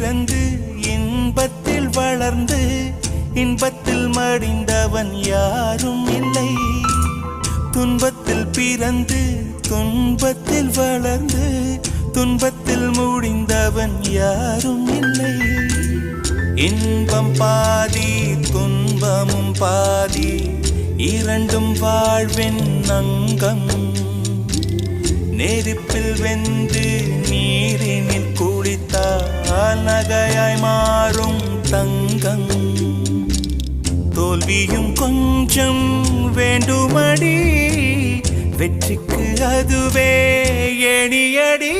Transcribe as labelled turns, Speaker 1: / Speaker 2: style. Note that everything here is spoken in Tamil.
Speaker 1: பிறந்து இன்பத்தில் வளர்ந்து இன்பத்தில் மடிந்தவன் யாரும் இல்லை. துன்பத்தில் பிறந்து துன்பத்தில் வளர்ந்து துன்பத்தில் முடிந்தவன் யாரும் இல்லை. இன்பம் பாதி துன்பமும் பாதி இரண்டும் வாழ்வின் அங்கம். நெருப்பில் வெந்து நீரினில் குளித்தால் நகையாய் மாறும் தங்கம். தோல்வியும் கொஞ்சம் வேண்டுமடி, வெற்றிக்கு அதுவே எணியடி.